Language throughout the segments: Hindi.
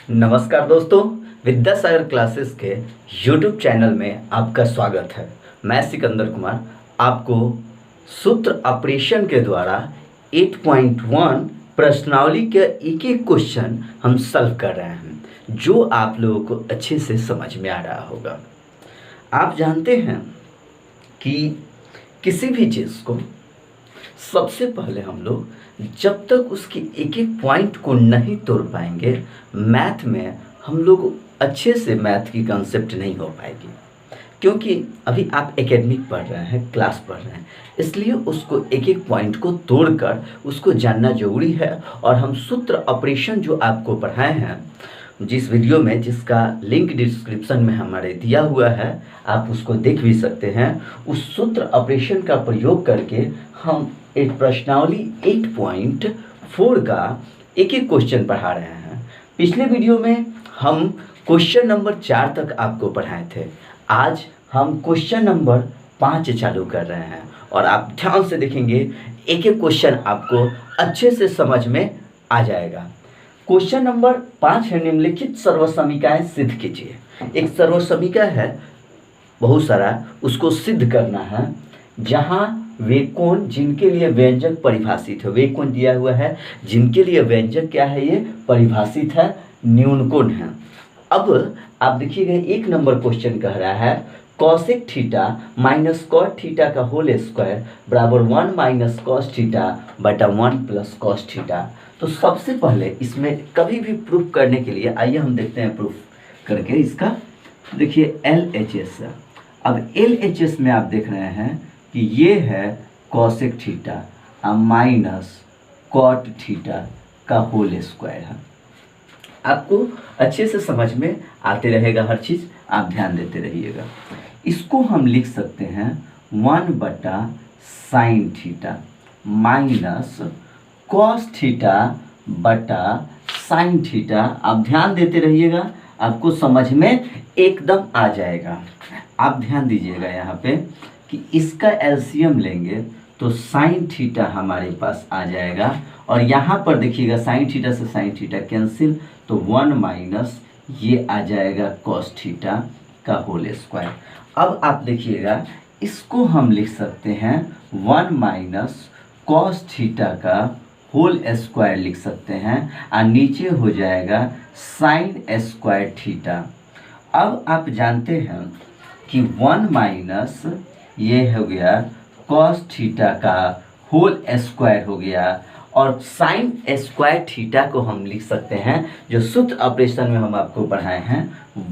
नमस्कार दोस्तों, विद्या सागर क्लासेस के यूट्यूब चैनल में आपका स्वागत है। मैं सिकंदर कुमार आपको सूत्र ऑपरेशन के द्वारा 8.1 प्रश्नावली के एक एक क्वेश्चन हम सॉल्व कर रहे हैं, जो आप लोगों को अच्छे से समझ में आ रहा होगा। आप जानते हैं कि किसी भी चीज़ को सबसे पहले हम लोग जब तक उसके एक एक पॉइंट को नहीं तोड़ पाएंगे, मैथ में हम लोग अच्छे से मैथ की कंसेप्ट नहीं हो पाएगी। क्योंकि अभी आप एकेडमिक पढ़ रहे हैं, क्लास पढ़ रहे हैं, इसलिए उसको एक एक पॉइंट को तोड़कर उसको जानना जरूरी है। और हम सूत्र ऑपरेशन जो आपको पढ़ाए हैं जिस वीडियो में, जिसका लिंक डिस्क्रिप्शन में हमारे दिया हुआ है, आप उसको देख भी सकते हैं। उस सूत्र ऑपरेशन का प्रयोग करके हम एक प्रश्नावली 8.4 का एक एक क्वेश्चन पढ़ा रहे हैं। पिछले वीडियो में हम क्वेश्चन नंबर 4 तक आपको पढ़ाए थे। आज हम क्वेश्चन नंबर 5 चालू कर रहे हैं और आप ध्यान से देखेंगे, एक एक क्वेश्चन आपको अच्छे से समझ में आ जाएगा। क्वेश्चन नंबर 5 है, निम्नलिखित सर्वसमीकाएं सिद्ध कीजिए। एक सर्वसमीका है बहुत सारा, उसको सिद्ध करना है। जहाँ वे कोण जिनके लिए व्यंजक परिभाषित है, वे कोण दिया हुआ है जिनके लिए व्यंजक क्या है, ये परिभाषित है, न्यून कोण है। अब आप देखिएगा, एक नंबर क्वेश्चन कह रहा है cosec theta minus cot theta का होल स्क्वायर बराबर 1 माइनस कॉस थीटा बटा 1 प्लस कॉस थीटा। तो सबसे पहले इसमें कभी भी प्रूफ करने के लिए आइए हम देखते हैं प्रूफ करके इसका। देखिए LHS, अब LHS में आप देख रहे हैं कि ये है cosec theta minus cot theta का होल स्क्वायर है। आपको अच्छे से समझ में आते रहेगा हर चीज़, आप ध्यान देते रहिएगा। इसको हम लिख सकते हैं 1 बटा sine theta minus cos theta बटा साइन थीटा। आप ध्यान देते रहिएगा, आपको समझ में एकदम आ जाएगा। आप ध्यान दीजिएगा यहाँ पे कि इसका एलसीएम लेंगे तो साइन थीटा हमारे पास आ जाएगा, और यहाँ पर देखिएगा साइन थीटा से साइन थीटा कैंसिल, तो 1 माइनस ये आ जाएगा कॉस थीटा का होल स्क्वायर। अब आप देखिएगा, इसको हम लिख सकते हैं 1 माइनस कॉस थीटा का होल स्क्वायर लिख सकते हैं, और नीचे हो जाएगा साइन स्क्वायर थीटा। अब आप जानते हैं कि 1 माइनस ये हो गया कॉस थीटा का होल स्क्वायर हो गया, और साइन स्क्वायर थीटा को हम लिख सकते हैं, जो सूत्र ऑपरेशन में हम आपको पढ़ाए हैं,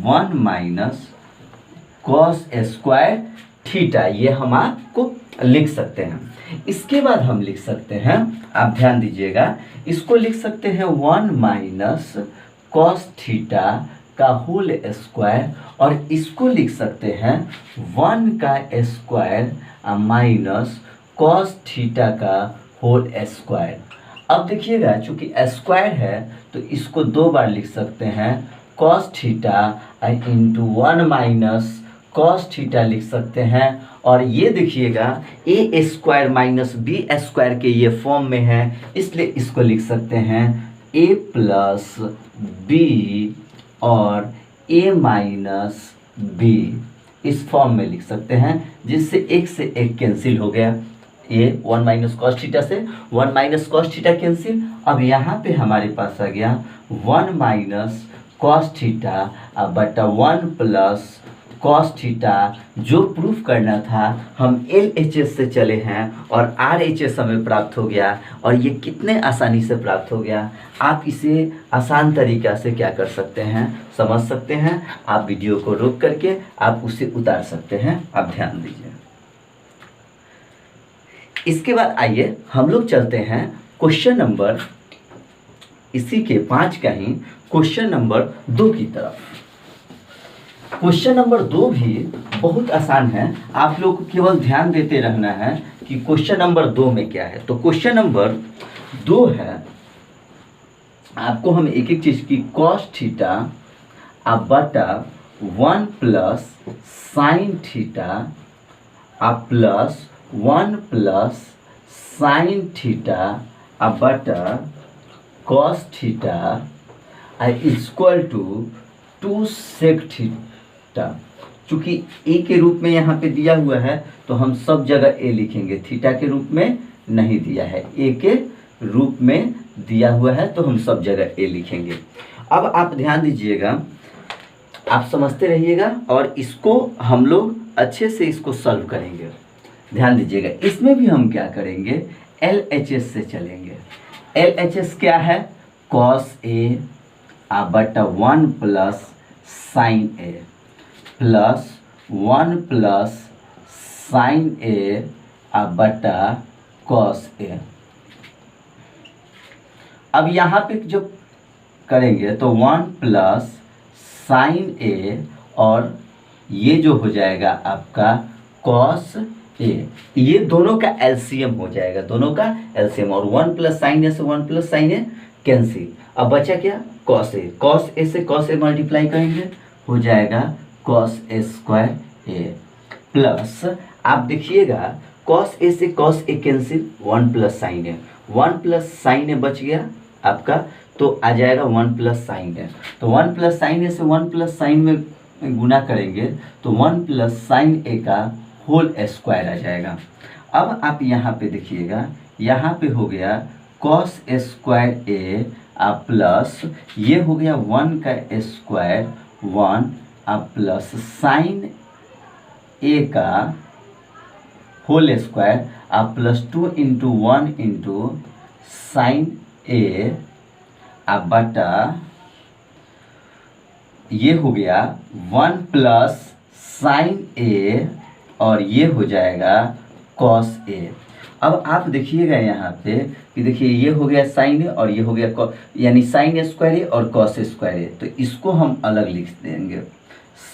1 माइनस कॉस स्क्वायर थीटा, ये हम आपको लिख सकते हैं। इसके बाद हम लिख सकते हैं, आप ध्यान दीजिएगा, इसको लिख सकते हैं 1 माइनस कॉस थीटा का होल स्क्वायर, और इसको लिख सकते हैं 1 का स्क्वायर माइनस कॉस थीटा का होल स्क्वायर। अब देखिएगा, चूंकि स्क्वायर है तो इसको 2 बार लिख सकते हैं, cos theta into 1 minus cos theta लिख सकते हैं। और ये देखिएगा ए स्क्वायर माइनस बी स्क्वायर के ये फॉर्म में है, इसलिए इसको लिख सकते हैं a प्लस बी और a माइनस बी, इस फॉर्म में लिख सकते हैं, जिससे एक से एक कैंसिल हो गया। ये 1 माइनस कॉस थीटा से 1 माइनस कॉस थीटा कैंसिल। अब यहाँ पे हमारे पास आ गया 1 माइनस कॉस थीटा बटा 1 प्लस कॉस थीटा। जो प्रूफ करना था हम LHS से चले हैं और RHS हमें प्राप्त हो गया, और ये कितने आसानी से प्राप्त हो गया। आप इसे आसान तरीक़ा से क्या कर सकते हैं, समझ सकते हैं। आप वीडियो को रोक करके आप उसे उतार सकते हैं, आप ध्यान दीजिए। इसके बाद आइए हम लोग चलते हैं क्वेश्चन नंबर, इसी के 5 का ही क्वेश्चन नंबर 2 की तरफ। क्वेश्चन नंबर 2 भी बहुत आसान है, आप लोग को केवल ध्यान देते रहना है कि क्वेश्चन नंबर 2 में क्या है। तो क्वेश्चन नंबर 2 है, आपको हम एक एक चीज़ की कॉस थीटा बटा 1 plus sine theta plus 1 plus sine theta बटा cos theta equal to 2 sec theta. चूंकि ए के रूप में यहाँ पे दिया हुआ है तो हम सब जगह ए लिखेंगे, थीटा के रूप में नहीं दिया है, ए के रूप में दिया हुआ है तो हम सब जगह ए लिखेंगे। अब आप ध्यान दीजिएगा, आप समझते रहिएगा और इसको हम लोग अच्छे से इसको सॉल्व करेंगे। ध्यान दीजिएगा, इसमें भी हम क्या करेंगे, LHS से चलेंगे। LHS क्या है, कॉस ए बटा 1 plus sine A plus 1 plus sine A बटा कॉस ए। अब यहाँ पे जो करेंगे तो 1 प्लस साइन ए और ये जो हो जाएगा आपका कॉस ए, ये दोनों का एलसीएम हो जाएगा, दोनों का एलसीएम। और 1 प्लस साइन ए से 1 प्लस साइन ए कैंसिल। अब बचा क्या, कॉस ए। कॉस ए से कॉस ए मल्टीप्लाई करेंगे, हो जाएगा cos A square A plus, आप देखिएगा कॉस ए से cos A cancel, 1 plus sine A, 1 plus sine ए बच गया आपका, तो आ जाएगा 1 प्लस साइन ए। तो 1 प्लस साइन ए से 1 प्लस साइन में गुना करेंगे तो 1 प्लस साइन ए का होल स्क्वायर आ जाएगा। अब आप यहाँ पे देखिएगा, यहाँ पे हो गया कॉस स्क्वायर ए प्लस ये हो गया 1 का स्क्वायर 1 प्लस साइन ए का whole square plus 2 into 1 into sine A बटा ये हो गया 1 प्लस साइन ए और ये हो जाएगा कॉस ए। अब आप देखिएगा यहाँ पे कि देखिए ये हो गया साइन ए और ये हो गया यानी साइन स्क्वायर ए और कॉस स्क्वायर ए, तो इसको हम अलग लिख देंगे,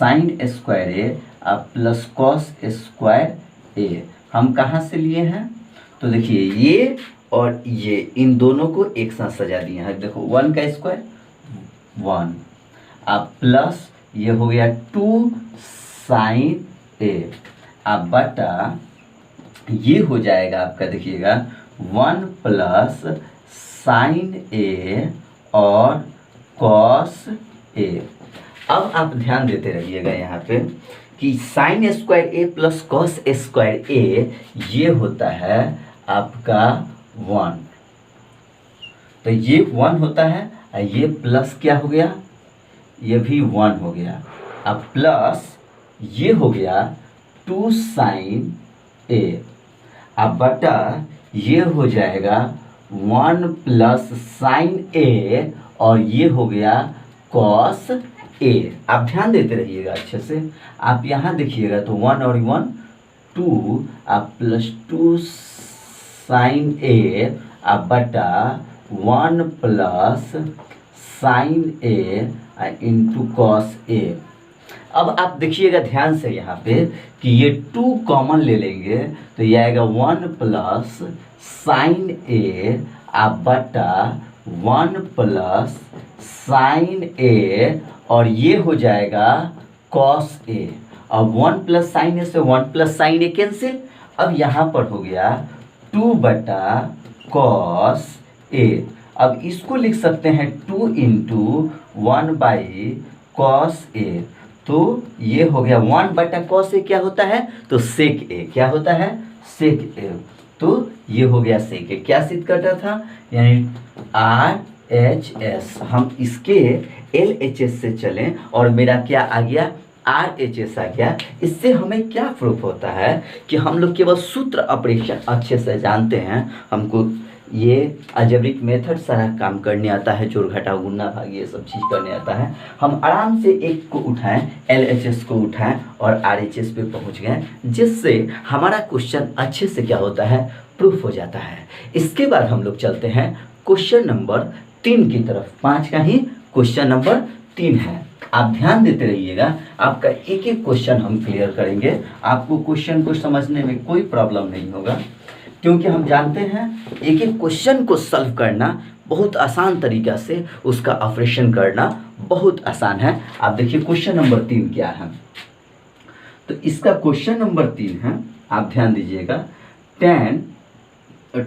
साइन स्क्वायर ए प्लस कॉस स्क्वायर ए। हम कहाँ से लिए हैं, तो देखिए ये और ये इन दोनों को एक साथ सजा दिए हैं। देखो 1 का स्क्वायर 1 प्लस ये हो गया 2 साइन ए बटा ये हो जाएगा आपका, देखिएगा 1 प्लस साइन ए और कॉस ए। अब आप ध्यान देते रहिएगा यहाँ पे कि साइन स्क्वायर ए प्लस कॉस स्क्वायर ए ये होता है आपका 1, तो ये 1 होता है और ये प्लस क्या हो गया, ये भी 1 हो गया। अब प्लस ये हो गया 2 साइन ए अब बटा ये हो जाएगा 1 प्लस साइन ए और ये हो गया कॉस ए। आप ध्यान देते रहिएगा अच्छे से, आप यहाँ देखिएगा तो 1 और 1 2 प्लस 2 साइन ए बटा 1 plus sine A into cos A. अब आप देखिएगा ध्यान से यहाँ पे कि ये 2 कॉमन ले लेंगे तो ये आएगा 1 प्लस साइन ए बटा 1 प्लस साइन ए और ये हो जाएगा कॉस ए। अब 1 प्लस साइन ए से 1 प्लस साइन ए कैंसिल। अब यहाँ पर हो गया 2 बटा कॉस ए। अब इसको लिख सकते हैं 2 इंटू 1 बाई कॉस ए, तो ये हो गया 1 बटा कॉस ए क्या होता है, तो सेक ए क्या होता है, सेक ए। तो ये हो गया सेक ए। क्या सिद्ध करता था, यानी RHS। हम इसके LHS से चलें और मेरा क्या आ गया, RHS आ गया। इससे हमें क्या प्रूफ होता है कि हम लोग केवल सूत्र ऑपरेशन अच्छे से जानते हैं, हमको ये अलजेब्रिक मेथड सारा काम करने आता है, जोड़ घटाव गुणा भाग ये सब चीज़ करने आता है। हम आराम से एक को उठाएं, LHS को उठाएं और RHS पे पहुंच गए, जिससे हमारा क्वेश्चन अच्छे से क्या होता है, प्रूफ हो जाता है। इसके बाद हम लोग चलते हैं क्वेश्चन नंबर 3 की तरफ। 5 का ही क्वेश्चन नंबर 3 है। आप ध्यान देते रहिएगा, आपका एक एक क्वेश्चन हम क्लियर करेंगे। आपको क्वेश्चन को समझने में कोई प्रॉब्लम नहीं होगा, क्योंकि हम जानते हैं एक एक क्वेश्चन को सॉल्व करना बहुत आसान तरीका से, उसका ऑपरेशन करना बहुत आसान है। आप देखिए क्वेश्चन नंबर 3 क्या है, तो इसका क्वेश्चन नंबर 3 है, आप ध्यान दीजिएगा, tan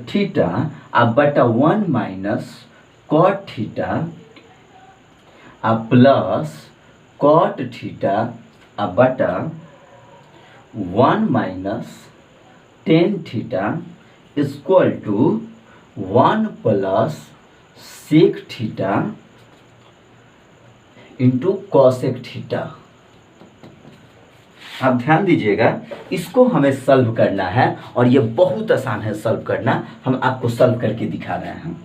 थीटा बटा 1 minus cot theta plus cot theta बटा 1 minus tan theta equal to 1 plus sec theta into cosec theta. आप ध्यान दीजिएगा, इसको हमें सॉल्व करना है और ये बहुत आसान है सॉल्व करना। हम आपको सॉल्व करके दिखा रहे हैं।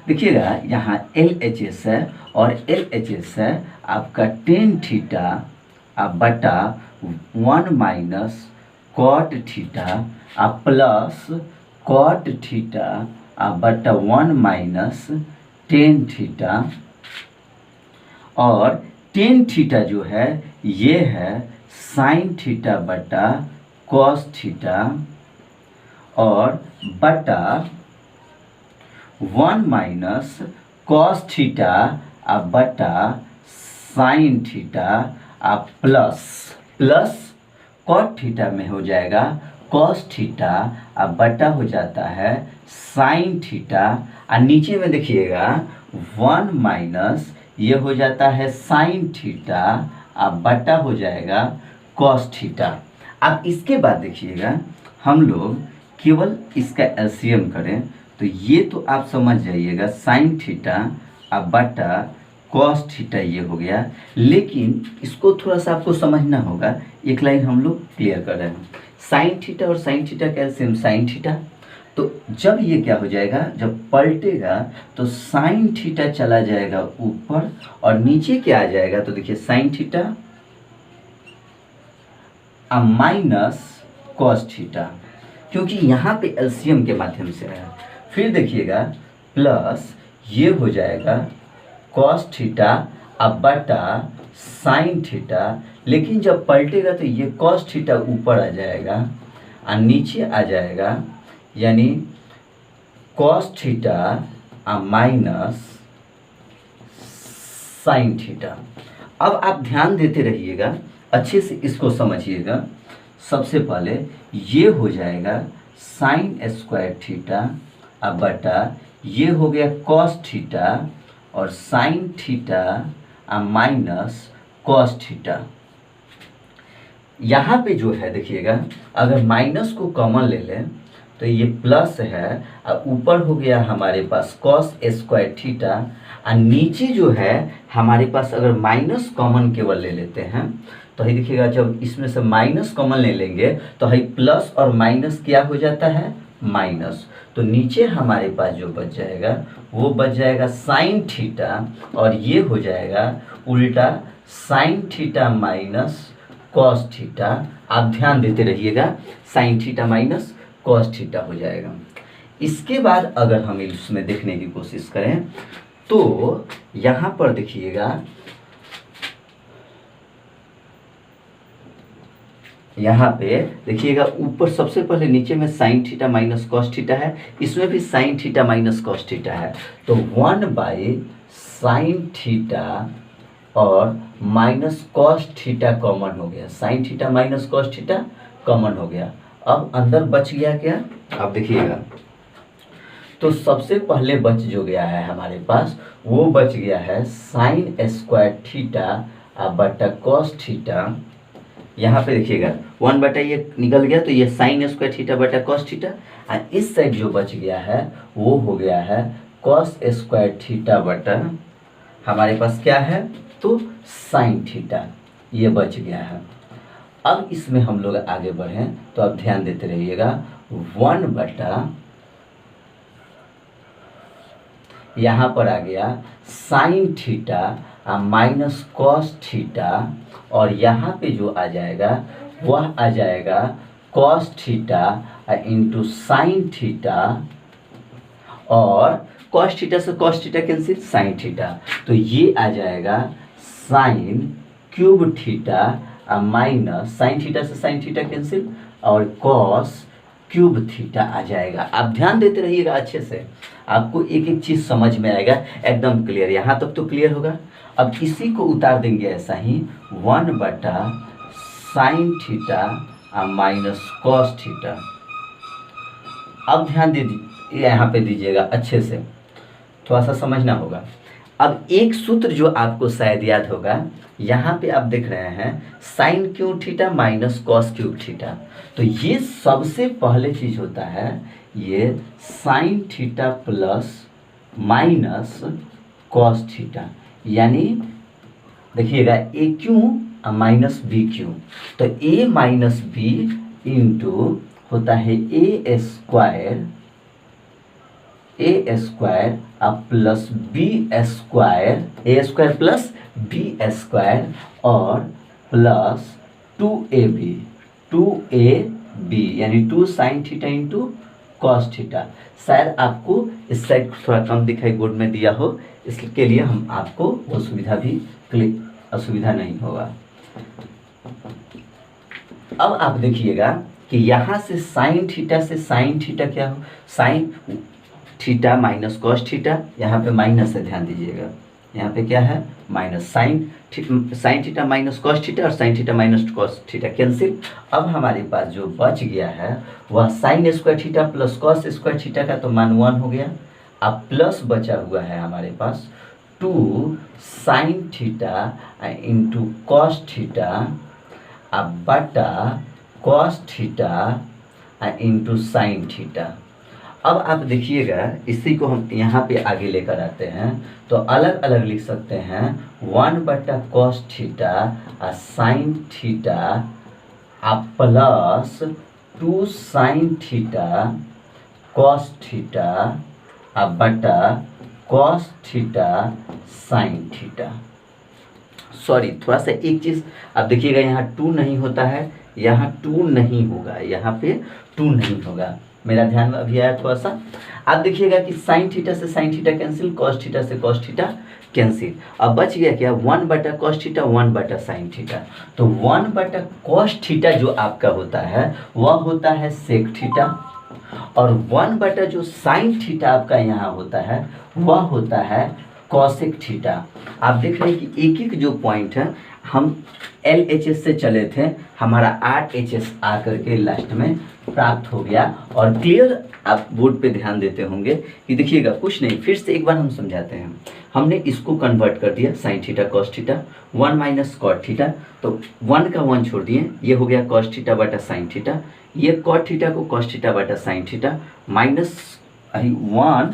देखिएगा, यहाँ LHS है और LHS है आपका टेन थीटा बटा 1 minus cot theta plus cot theta बटा 1 माइनस टेन थीटा, और टेन थीटा जो है ये है साइन थीटा बटा कॉस थीटा, और बटा 1 माइनस कॉस थीटा बटा sine theta plus cot theta में हो जाएगा कॉस थीटा बटा हो जाता है साइन थीटा, और नीचे में देखिएगा 1 माइनस ये हो जाता है साइन थीटा बटा हो जाएगा कॉस थीटा। अब इसके बाद देखिएगा, हम लोग केवल इसका एलसीएम करें तो ये तो आप समझ जाइएगा साइन थीटा बटा कॉस थीटा ये हो गया, लेकिन इसको थोड़ा सा आपको समझना होगा। एक लाइन हम लोग क्लियर कर रहे हैं, साइन थीटा और साइन थीटा का एलसीएम साइन थीटा। तो जब ये क्या हो जाएगा, जब पलटेगा तो साइन थीटा चला जाएगा ऊपर और नीचे क्या आ जाएगा, तो देखिए sign theta minus cos theta, क्योंकि यहाँ पे एलसीएम के माध्यम से है। फिर देखिएगा प्लस ये हो जाएगा कॉस थीटा बटा साइन थीटा, लेकिन जब पलटेगा तो ये कॉस थीटा ऊपर आ जाएगा और नीचे आ जाएगा, यानी cos theta minus sine theta. अब आप ध्यान देते रहिएगा, अच्छे से इसको समझिएगा। सबसे पहले ये हो जाएगा साइन स्क्वायर थीटा बटा ये हो गया कॉस थीटा और sine theta minus cos theta. यहाँ पे जो है देखिएगा, अगर माइनस को कॉमन ले लें तो ये प्लस है और ऊपर हो गया हमारे पास कॉस स्क्वायर थीटा, और नीचे जो है हमारे पास अगर माइनस कॉमन केवल ले लेते हैं तो ही देखिएगा, जब इसमें से माइनस कॉमन ले लेंगे तो ही प्लस और माइनस क्या हो जाता है, माइनस। तो नीचे हमारे पास जो बच जाएगा वो बच जाएगा साइन थीटा, और ये हो जाएगा उल्टा sign theta minus cos theta. आप ध्यान देते रहिएगा, sign theta minus cos theta हो जाएगा। इसके बाद अगर हम इसमें देखने की कोशिश करें तो यहाँ पर देखिएगा, यहाँ पे देखिएगा ऊपर सबसे पहले नीचे में sign theta minus cos theta है, इसमें भी sign theta minus cos theta है, तो 1 बाई साइन थीटा और माइनस कॉस थीटा कॉमन हो गया, sign theta minus cos theta common हो गया। अब अंदर बच गया क्या, आप देखिएगा, तो सबसे पहले बच जो गया है हमारे पास वो बच गया है साइन स्क्वायर थीटा बटा कॉस थीटा। यहाँ पे देखिएगा 1 बटा ये निकल गया तो ये साइन स्क्वायर थीटा बटा कॉस थीटा, और इस साइड जो बच गया है वो हो गया है कॉस स्क्वायर थीटा बटा हमारे पास क्या है, तो साइन थीटा, ये बच गया है। अब इसमें हम लोग आगे बढ़ें तो आप ध्यान देते रहिएगा, 1 बटा यहाँ पर आ गया sign theta minus cos theta, और यहाँ पे जो आ जाएगा वह आ जाएगा cos theta into sine theta, और कॉस थीटा से cos theta cancel, sign theta, तो ये आ जाएगा sine cube theta minus sine theta से साइन थीटा कैंसिल और कॉस क्यूब थीटा आ जाएगा। आप ध्यान देते रहिएगा, अच्छे से आपको एक एक चीज़ समझ में आएगा, एकदम क्लियर। यहाँ तक तो क्लियर होगा। अब इसी को उतार देंगे ऐसा ही, 1 बटा sine theta minus cos theta. अब ध्यान दीजिए, यहाँ पे दीजिएगा अच्छे से, थोड़ा सा समझना होगा। अब एक सूत्र जो आपको शायद याद होगा, यहाँ पे आप देख रहे हैं sine cube theta minus cos cube theta. तो ये सबसे पहले चीज होता है, ये sign theta plus minus cos theta, यानी देखिएगा ए क्यू माइनस बी क्यू। तो ए माइनस बी इंटू होता है ए स्क्वायर अब प्लस बी स्क्वायर, ए स्क्वायर प्लस बी स्क्वायर और प्लस 2ab यानी 2 sign theta into cos theta. शायद आपको इस साइड थोड़ा कम दिखाई बोर्ड में दिया हो, इसके लिए हम आपको वो सुविधा भी असुविधा नहीं होगा। अब आप देखिएगा कि यहाँ से साइन थीटा क्या हो, sign theta minus cos theta, यहाँ पे माइनस है, ध्यान दीजिएगा यहाँ पे क्या है minus, sine theta minus cos theta और sine theta minus cos theta cancel. अब हमारे पास जो बच गया है वह sine square theta plus cos square theta का तो मान 1 हो गया। अब प्लस बचा हुआ है हमारे पास 2 sign theta into cos theta अब बटा cos theta into sine theta. अब आप देखिएगा इसी को हम यहाँ पे आगे लेकर आते हैं तो अलग अलग लिख सकते हैं 1 बटा कॉस थीटा साइन थीटा अब plus 2 sign theta cos theta अब बटा cos theta sine theta. Sorry, थोड़ा सा एक चीज़ आप देखिएगा, यहाँ 2 नहीं होता है, यहाँ 2 नहीं होगा, यहाँ पे 2 नहीं होगा, मेरा ध्यान में अभी आया थोड़ा सा। आप देखिएगा कि साइन थीटा से sign theta cancel, cos theta से कॉस थीटा कैंसिल। अब बच गया क्या 1 बटा कॉस थीटा 1 बटा साइन थीटा। तो 1 बटा कॉस थीटा जो आपका होता है वह होता है सेक थीटा और 1 बटा जो साइन थीटा आपका यहाँ होता है वह होता है कॉसेक थीटा। आप देख रहे हैं कि एक एक जो पॉइंट है हम LHS से चले थे, हमारा RHS आकर के लास्ट में प्राप्त हो गया। और क्लियर आप बोर्ड पे ध्यान देते होंगे कि देखिएगा कुछ नहीं, फिर से एक बार हम समझाते हैं। हमने इसको कन्वर्ट कर दिया sine theta cos theta 1 minus cot theta, तो 1 का 1 छोड़ दिए, ये हो गया कॉस थीटा बटा साइन थीटा, ये कॉट थीटा को कॉस थीटा बटा sine theta minus 1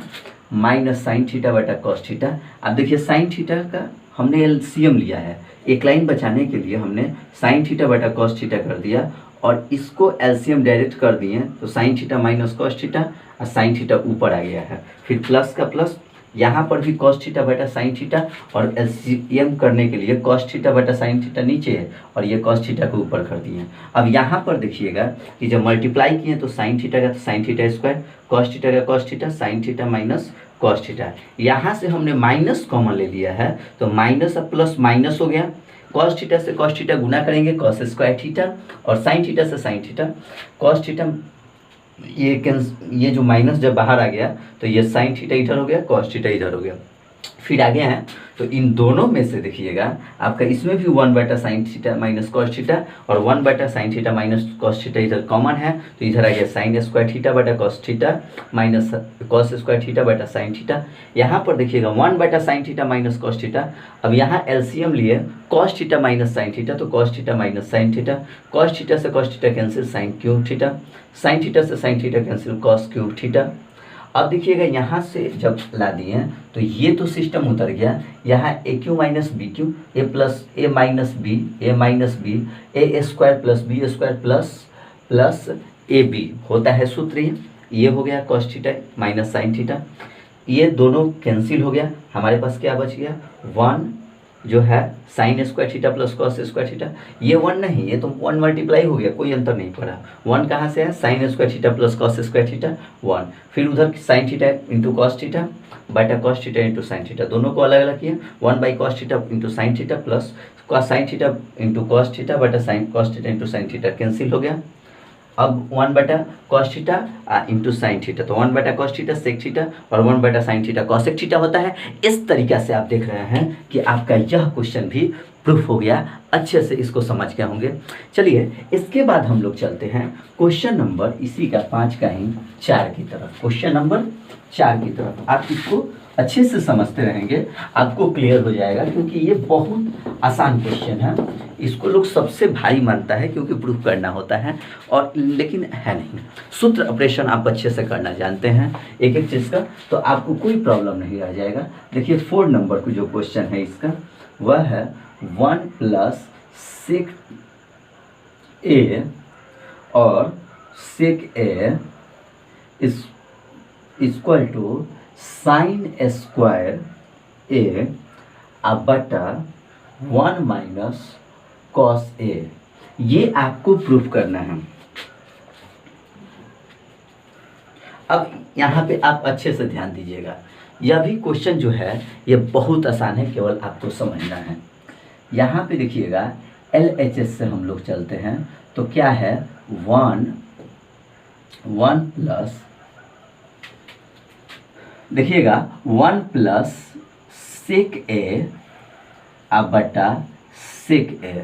minus sine theta बटा कॉस थीटा। अब देखिए साइन थीटा का हमने एलसीएम लिया है, एक लाइन बचाने के लिए हमने साइन थीटा बटा कॉस थीटा कर दिया और इसको एलसीएम डायरेक्ट कर दिए, तो sine theta minus cos theta और साइन थीटा ऊपर आ गया है, फिर प्लस का प्लस, यहाँ पर भी कॉस थीटा बटा साइन थीटा और एलसीएम करने के लिए कॉस थीटा बटा साइन थीटा नीचे है और ये कॉस थीटा को ऊपर कर दिए। अब यहाँ पर देखिएगा कि जब मल्टीप्लाई किए तो साइन थीटा का तो sine theta square, cos theta का cos theta, sine theta minus cos theta. यहाँ से हमने माइनस कॉमन ले लिया है तो माइनस और प्लस माइनस हो गया, कॉस थीटा से कॉस थीटा गुना करेंगे कॉस स्क्वायर थीटा और साइन थीटा से साइन थीटा कॉस थीटा, ये जो माइनस जब बाहर आ गया तो ये साइन थीटा इधर हो गया, कॉस थीटा इधर हो गया। फिर आगे हैं तो इन दोनों में से देखिएगा आपका इसमें भी 1 बटा sine theta minus cos theta और 1 बटा sine theta minus cos theta इधर कॉमन है, तो इधर आ गया साइन स्क्वायर थीटा बटा cos theta minus cos square theta बटा साइन थीटा। यहाँ पर देखिएगा 1 बटा sine theta minus cos theta. अब यहाँ एलसीएम लिए cos theta minus sine theta, तो cos theta minus sine theta, cos theta से cos theta cancel sine cube theta, sine theta से sign theta cancel cos cube theta. अब देखिएगा यहाँ से जब ला दिए तो ये तो सिस्टम उतर गया, यहाँ A cube minus B cube, A plus A minus B, A minus B, A square plus B square plus A B होता है सूत्र, ये हो गया cos theta minus sine theta, ये दोनों कैंसिल हो गया। हमारे पास क्या बच गया 1 जो है sine square theta plus cos square theta, ये 1 नहीं, ये तो 1 मल्टीप्लाई हो गया, कोई अंतर नहीं पड़ा। 1 कहाँ से है sine square theta plus cos square theta 1, फिर उधर sine theta into cos theta बटा cos theta into sine theta, दोनों को अलग अलग किया 1 by cos theta into sine theta plus cos sine theta into cos theta बटा sine cos theta into sine theta cancel हो गया। अब 1 बटा cos theta into sine theta, तो 1 बटा कॉस थीटा सेक थीटा और 1 बटा साइन थीटा कॉसेक थीटा होता है। इस तरीक़ा से आप देख रहे हैं कि आपका यह क्वेश्चन भी प्रूफ हो गया। अच्छे से इसको समझ गए होंगे। चलिए इसके बाद हम लोग चलते हैं क्वेश्चन नंबर इसी का 5 का ही 4 की तरफ। क्वेश्चन नंबर 4 की तरफ आप इसको अच्छे से समझते रहेंगे, आपको क्लियर हो जाएगा, क्योंकि ये बहुत आसान क्वेश्चन है। इसको लोग सबसे भारी मानता है क्योंकि प्रूफ करना होता है, और लेकिन है नहीं। सूत्र ऑपरेशन आप अच्छे से करना जानते हैं एक एक चीज़ का, तो आपको कोई प्रॉब्लम नहीं रह जाएगा। देखिए 4 नंबर को जो क्वेश्चन है इसका वह है 1 + sec a और sec a is equal to sin square a बटा 1 - cos a। ये आपको प्रूफ करना है। अब यहाँ पे आप अच्छे से ध्यान दीजिएगा, यह भी क्वेश्चन जो है ये बहुत आसान है, केवल आपको समझना है। यहाँ पे देखिएगा LHS से हम लोग चलते हैं, तो क्या है 1 प्लस, देखिएगा 1 + sec a बटा sec a।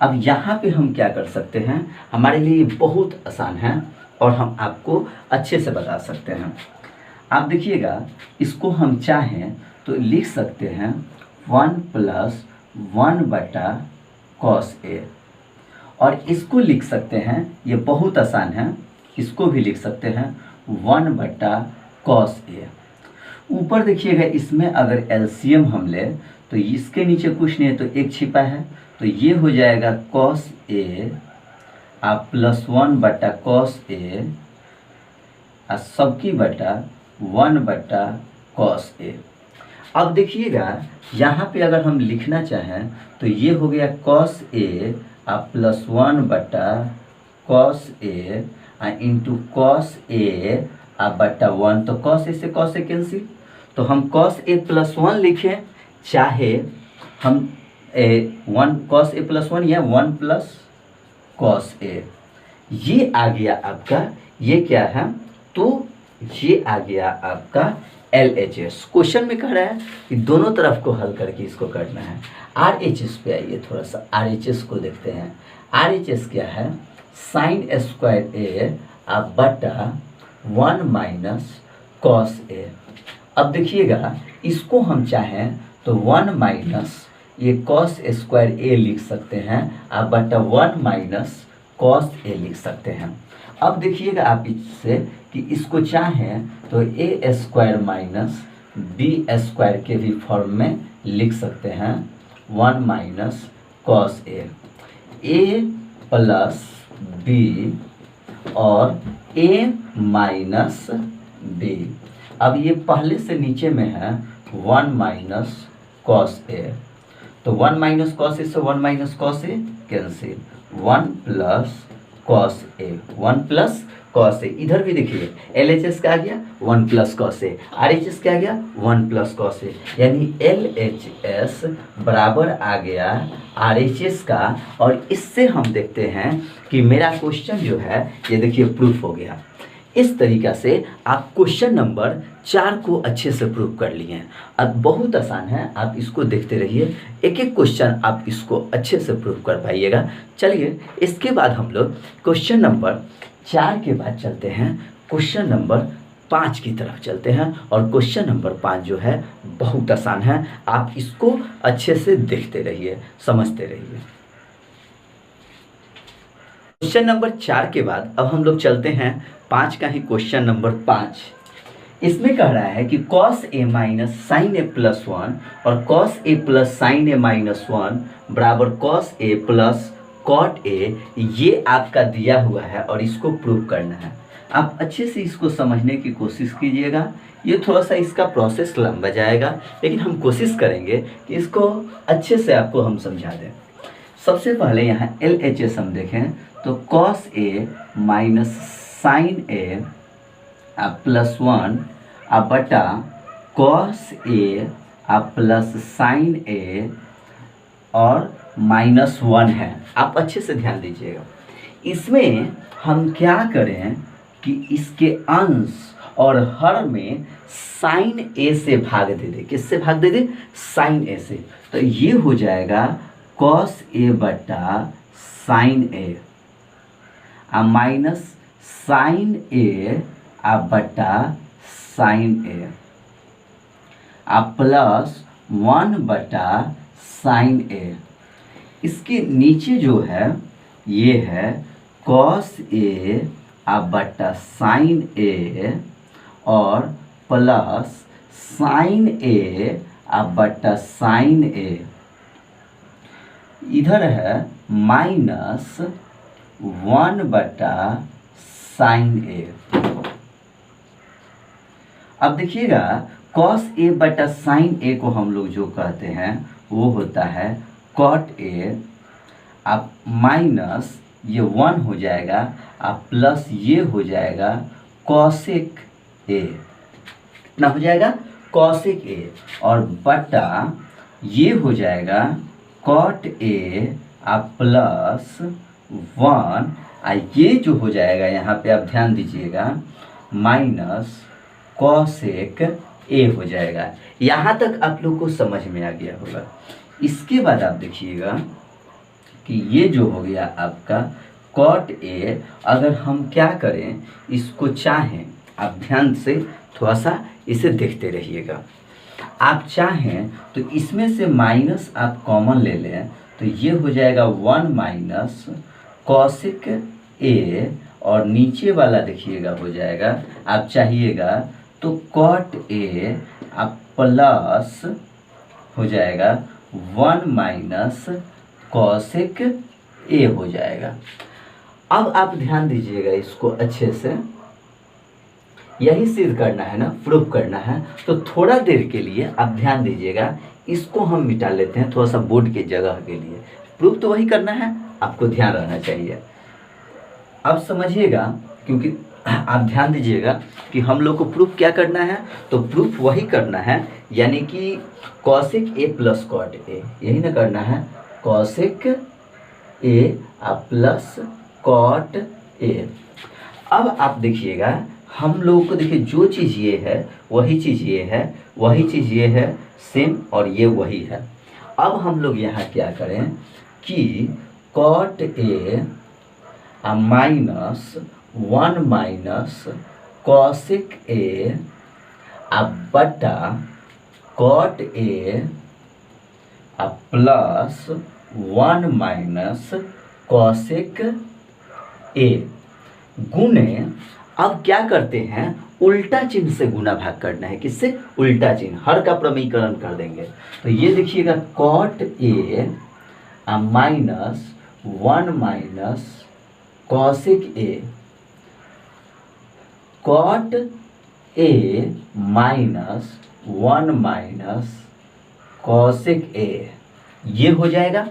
अब यहाँ पे हम क्या कर सकते हैं, हमारे लिए बहुत आसान है और हम आपको अच्छे से बता सकते हैं। आप देखिएगा इसको हम चाहें तो लिख सकते हैं 1 + 1 बटा cos a, और इसको लिख सकते हैं, ये बहुत आसान है, इसको भी लिख सकते हैं 1 बटा cos a। ऊपर देखिएगा इसमें अगर एलसीएम हम लें तो इसके नीचे कुछ नहीं है, तो एक छिपा है, तो ये हो जाएगा cos a प्लस 1 बटा cos a सबकी बटा 1 बटा cos a। अब देखिएगा यहाँ पे अगर हम लिखना चाहें तो ये हो गया cos a प्लस 1 बटा cos a into cos a बटा 1, तो cos a से cos a कैंसिल, तो हम cos a प्लस 1 लिखें, चाहे हम 1 cos a प्लस 1 या 1 प्लस cos a। ये आ गया आपका, ये क्या है, तो ये आ गया आपका LHS। क्वेश्चन में कह रहा है कि दोनों तरफ को हल करके इसको करना है। RHS पे आइए, थोड़ा सा RHS को देखते हैं। RHS क्या है, sin स्क्वायर a बटा 1 - cos a। अब देखिएगा इसको हम चाहें तो 1 माइनस ये cos स्क्वायर a लिख सकते हैं बटा 1 - cos a लिख सकते हैं। अब देखिएगा आप इससे कि इसको चाहें तो a square minus b square के भी फॉर्म में लिख सकते हैं 1 - cos a प्लस b और a माइनस b। अब ये पहले से नीचे में है 1 - cos a, तो 1 - cos a से 1 - cos a cancel, 1 plus cos a, 1 plus cos a। इधर भी देखिए LHS क्या आ गया 1 प्लस cos a, RHS क्या आ गया 1 प्लस cos a, यानी LHS बराबर आ गया RHS का। और इससे हम देखते हैं कि मेरा क्वेश्चन जो है ये देखिए प्रूफ हो गया। इस तरीक़ा से आप क्वेश्चन नंबर 4 को अच्छे से प्रूव कर लिए हैं। अब बहुत आसान है, आप इसको देखते रहिए, एक एक क्वेश्चन आप इसको अच्छे से प्रूव कर पाइएगा। चलिए इसके बाद हम लोग क्वेश्चन नंबर 4 के बाद चलते हैं क्वेश्चन नंबर 5 की तरफ चलते हैं। और क्वेश्चन नंबर 5 जो है बहुत आसान है, आप इसको अच्छे से देखते रहिए, समझते रहिए। क्वेश्चन नंबर 4 के बाद अब हम लोग चलते हैं 5 का ही क्वेश्चन नंबर 5। इसमें कह रहा है कि cos a minus sine a plus 1 और cos a plus sine a minus 1 बराबर cos a प्लस cot a, ये आपका दिया हुआ है और इसको प्रूव करना है। आप अच्छे से इसको समझने की कोशिश कीजिएगा। ये थोड़ा सा इसका प्रोसेस लंबा जाएगा, लेकिन हम कोशिश करेंगे कि इसको अच्छे से आपको हम समझा दें। सबसे पहले यहाँ LHS हम देखें तो cos a minus sine a plus 1 बटा cos a plus sine a और माइनस 1 है। आप अच्छे से ध्यान दीजिएगा। इसमें हम क्या करें कि इसके अंश और हर में साइन a से भाग दे दे। किससे भाग दे दे? साइन a से। तो ये हो जाएगा कॉस ए बटा साइन ए आ माइनस साइन ए आ बटा साइन ए आ प्लस 1 बटा साइन ए। इसके नीचे जो है ये है कॉस ए आ बटा साइन ए और प्लस साइन ए आ बटा साइन ए। इधर है माइनस 1 बटा साइन ए। अब देखिएगा कॉस ए बटा साइन ए को हम लोग जो कहते हैं वो होता है कॉट ए। अब माइनस ये 1 हो जाएगा, अब प्लस ये हो जाएगा कॉसेक ए। कितना हो जाएगा? कॉसेक ए। और बटा ये हो जाएगा कॉट ए अब प्लस 1 ये जो हो जाएगा यहाँ पे आप ध्यान दीजिएगा माइनस कॉसेक ए हो जाएगा। यहाँ तक आप लोग को समझ में आ गया होगा। इसके बाद आप देखिएगा कि ये जो हो गया आपका कॉट ए। अगर हम क्या करें, इसको चाहें, आप ध्यान से थोड़ा सा इसे देखते रहिएगा। आप चाहें तो इसमें से माइनस आप कॉमन ले लें तो ये हो जाएगा 1 माइनस कॉसेक ए और नीचे वाला देखिएगा हो जाएगा, आप चाहिएगा तो कॉट ए आप प्लस हो जाएगा 1 माइनस कॉसेक ए हो जाएगा। अब आप ध्यान दीजिएगा इसको अच्छे से, यही सिद्ध करना है ना, प्रूफ करना है। तो थोड़ा देर के लिए आप ध्यान दीजिएगा, इसको हम मिटा लेते हैं थोड़ा सा बोर्ड के जगह के लिए। प्रूफ तो वही करना है, आपको ध्यान रहना चाहिए। अब समझिएगा, क्योंकि आप ध्यान दीजिएगा कि हम लोग को प्रूफ क्या करना है, तो प्रूफ वही करना है, यानी कि cosec A plus cot A, यही ना करना है, cosec A plus cot A. अब आप देखिएगा हम लोगों को, देखिए जो चीज़ ये है वही चीज़ ये है, वही चीज़ ये है सेम, और ये वही है। अब हम लोग यहाँ क्या करें कि cot A minus 1 minus cosec A बटा cot A plus 1 minus cosec A गुने, अब क्या करते हैं, उल्टा चिन्ह से गुना भाग करना है। किससे? उल्टा चिन्ह, हर का प्रमीकरण कर देंगे। तो ये देखिएगा cot A minus 1 minus cosec A, cot A minus 1 minus cosec A, ये हो जाएगा।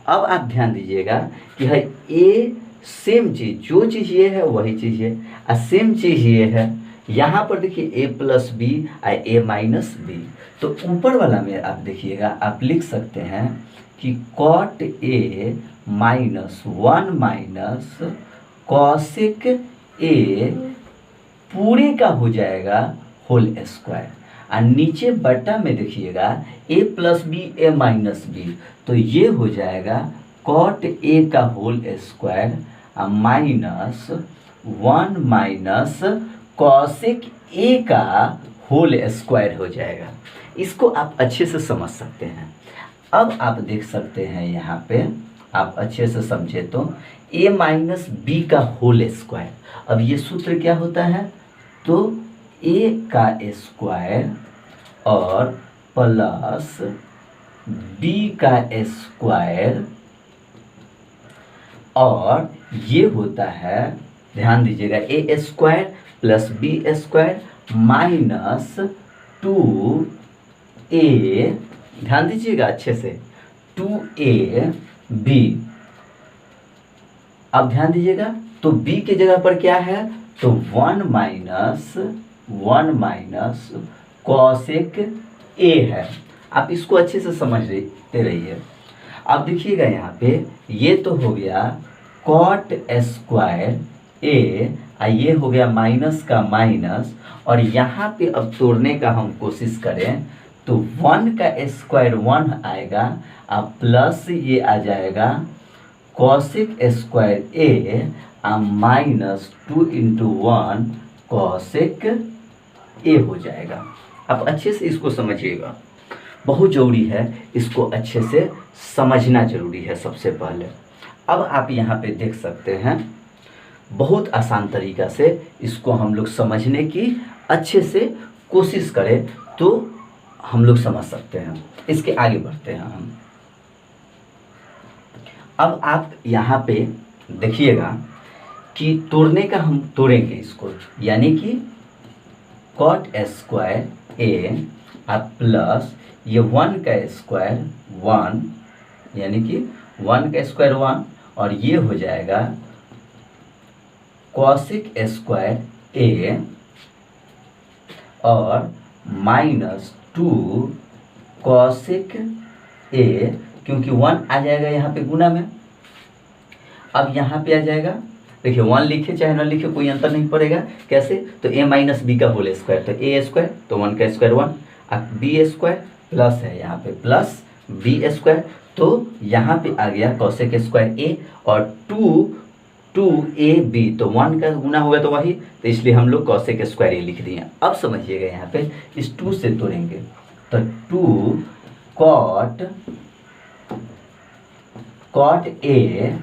अब आप ध्यान दीजिएगा कि है ए सेम चीज़, जो चीज़ ये है वही चीज़ है, और सेम चीज़ ये है। यहाँ पर देखिए ए प्लस बी और ए माइनस बी, तो ऊपर वाला में आप देखिएगा, आप लिख सकते हैं कि cot A minus 1 minus cosec A पूरे का हो जाएगा होल स्क्वायर, और नीचे बटा में देखिएगा A plus B A minus B, तो ये हो जाएगा कॉट ए का whole square minus 1 minus cosec A का होल स्क्वायर हो जाएगा। इसको आप अच्छे से समझ सकते हैं। अब आप देख सकते हैं यहाँ पे, आप अच्छे से समझे तो ए माइनस बी का होल स्क्वायर, अब ये सूत्र क्या होता है, तो ए का स्क्वायर और प्लस बी का स्क्वायर, और ये होता है, ध्यान दीजिएगा, A square plus B square minus 2a, ध्यान दीजिएगा अच्छे से, 2ab। अब ध्यान दीजिएगा, तो b के जगह पर क्या है, तो 1 माइनस कॉसेक a है। आप इसको अच्छे से समझते रहिए। अब देखिएगा यहाँ पे, ये तो हो गया कॉट स्क्वायर ए, ये हो गया माइनस का माइनस, और यहाँ पे अब तोड़ने का हम कोशिश करें तो 1 का स्क्वायर 1 आएगा, अब प्लस ये आ जाएगा कॉसिक स्क्वायर ए माइनस 2 इंटू 1 कॉसिक ए हो जाएगा। अब अच्छे से इसको समझिएगा, बहुत ज़रूरी है, इसको अच्छे से समझना ज़रूरी है सबसे पहले। अब आप यहाँ पे देख सकते हैं, बहुत आसान तरीक़ा से इसको हम लोग समझने की अच्छे से कोशिश करें तो हम लोग समझ सकते हैं। इसके आगे बढ़ते हैं हम। अब आप यहाँ पे देखिएगा कि तोड़ने का हम तोड़ेंगे इसको, यानी कि कॉट स्क्वायर ए प्लस ये 1 का स्क्वायर 1, यानी कि 1 का स्क्वायर 1, और ये हो जाएगा कॉसिक स्क्वायर ए और माइनस 2 कॉसिक ए, क्योंकि 1 आ जाएगा यहाँ पे गुना में। अब यहाँ पे आ जाएगा, देखिए 1 लिखे चाहे ना लिखे कोई अंतर नहीं पड़ेगा। कैसे? तो a माइनस बी का होल स्क्वायर, तो a स्क्वायर, तो 1 का स्क्वायर 1, अब बी स्क्वायर प्लस है यहाँ पे प्लस बी स्क्वायर, तो यहाँ पे आ गया कॉसेक स्क्वायर a और 2ab, तो 1 का गुना होगा तो वही, तो इसलिए हम लोग कॉसेक स्क्वायर a लिख दिए। अब समझिएगा यहाँ पे इस 2 से तोड़ेंगे, तो 2 कॉट ए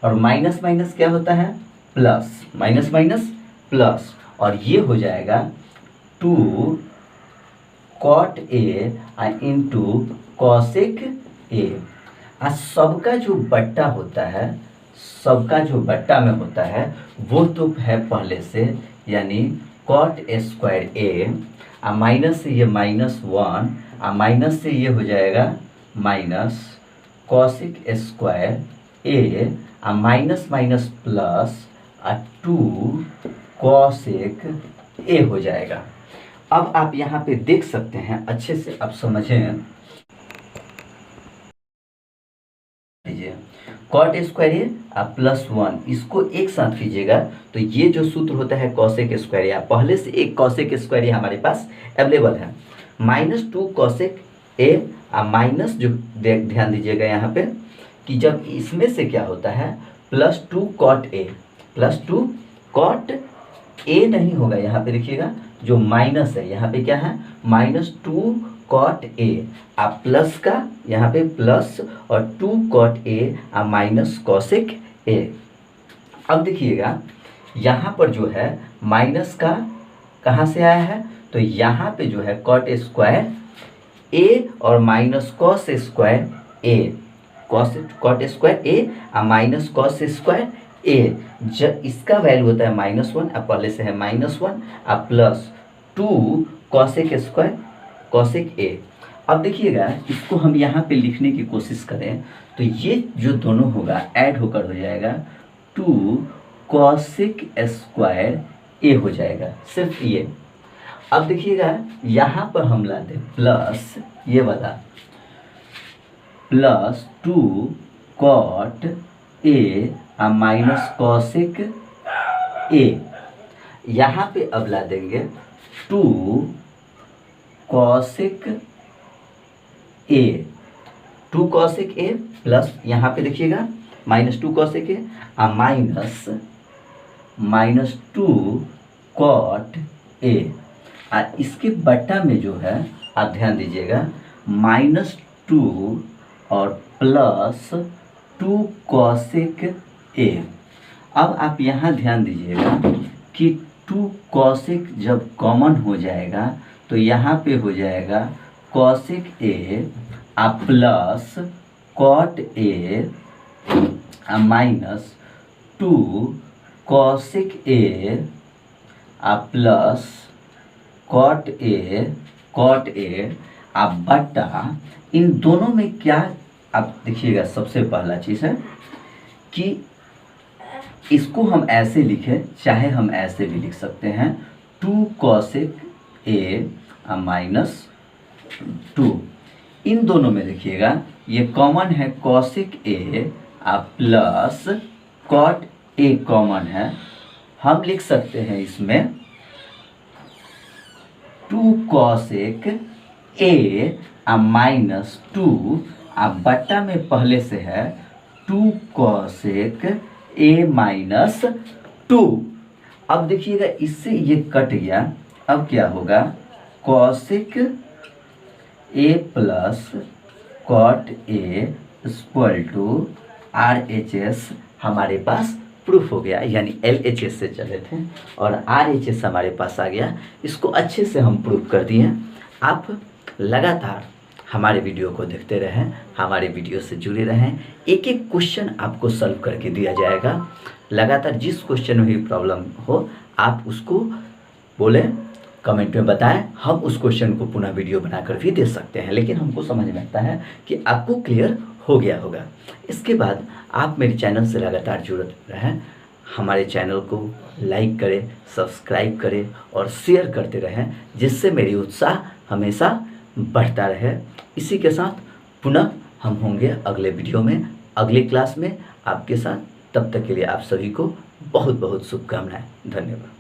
और माइनस माइनस क्या होता है? प्लस, माइनस माइनस प्लस, और ये हो जाएगा 2 cot A into cosec A. आज सबका जो बट्टा होता है, सबका जो बट्टा में होता है वो तो है पहले से, यानी कॉट स्क्वायर ए माइनस से ये -1 माइनस से ये हो जाएगा माइनस कॉसिक स्क्वायर ए माइनस माइनस प्लस 2 कॉसेक ए हो जाएगा। अब आप यहाँ पे देख सकते हैं, अच्छे से आप समझें, कॉट स्क्वायर ए प्लस 1 इसको एक साथ कीजिएगा तो ये जो सूत्र होता है कॉसेक स्क्वायर ए, पहले से एक कॉसेक स्क्वायर ए हमारे पास अवेलेबल है, -2 कॉसेक ए माइनस, जो ध्यान दीजिएगा यहाँ पे कि जब इसमें से क्या होता है +2 कॉट ए, +2 कॉट ए नहीं होगा, यहाँ पे देखिएगा जो माइनस है यहाँ पे क्या है -2 कॉट ए प्लस का यहाँ पे प्लस और 2 cot A minus cosec A. अब देखिएगा यहाँ पर जो है माइनस का कहाँ से आया है, तो यहाँ पे जो है कॉट स्क्वायर ए और माइनस कॉस स्क्वायर ए, कॉट स्क्वायर ए माइनस कॉस स्क्वायर ए, जब इसका वैल्यू होता है -1, अब पहले से है -1 plus 2 cosec square cosec A. अब देखिएगा इसको हम यहाँ पे लिखने की कोशिश करें तो ये जो दोनों होगा ऐड होकर हो जाएगा 2 कॉसेक स्क्वायर ए हो जाएगा, सिर्फ ये। अब देखिएगा यहाँ पर हम ला दें प्लस ये वाला +2 cot A minus cosec A, यहाँ पे अब ला देंगे 2 cosec A, 2 cosec A plus यहाँ पे देखिएगा -2 cosec A minus 2 cot A, इसके बट्टा में जो है आप ध्यान दीजिएगा -2 और प्लस 2 कॉसेक ए। अब आप यहाँ ध्यान दीजिएगा कि 2 कॉसेक जब कॉमन हो जाएगा तो यहाँ पे हो जाएगा cosec A plus cot A minus 2 cosec A plus cot A आप बट्टा, इन दोनों में क्या आप देखिएगा, सबसे पहला चीज़ है कि इसको हम ऐसे लिखें चाहे हम ऐसे भी लिख सकते हैं 2 कॉसेक ए माइनस 2, इन दोनों में देखिएगा ये कॉमन है cosec A plus cot A common है, हम लिख सकते हैं इसमें 2 cosec ए माइनस 2 बट्टा में पहले से है 2 cosec ए माइनस 2। अब देखिएगा इससे ये कट गया, अब क्या होगा cosec A plus cot A equal to RHS हमारे पास प्रूफ हो गया, यानी LHS से चले थे और RHS हमारे पास आ गया। इसको अच्छे से हम प्रूफ कर दिए। आप लगातार हमारे वीडियो को देखते रहें, हमारे वीडियो से जुड़े रहें। एक एक क्वेश्चन आपको सॉल्व करके दिया जाएगा। लगातार जिस क्वेश्चन में भी प्रॉब्लम हो आप उसको बोलें, कमेंट में बताएं, हम उस क्वेश्चन को पुनः वीडियो बनाकर भी दे सकते हैं। लेकिन हमको समझ में आता है कि आपको क्लियर हो गया होगा। इसके बाद आप मेरे चैनल से लगातार जुड़े रहें, हमारे चैनल को लाइक करें, सब्सक्राइब करें और शेयर करते रहें, जिससे मेरी उत्साह हमेशा बढ़ता रहे। इसी के साथ पुनः हम होंगे अगले वीडियो में, अगली क्लास में आपके साथ। तब तक के लिए आप सभी को बहुत बहुत शुभकामनाएं। धन्यवाद।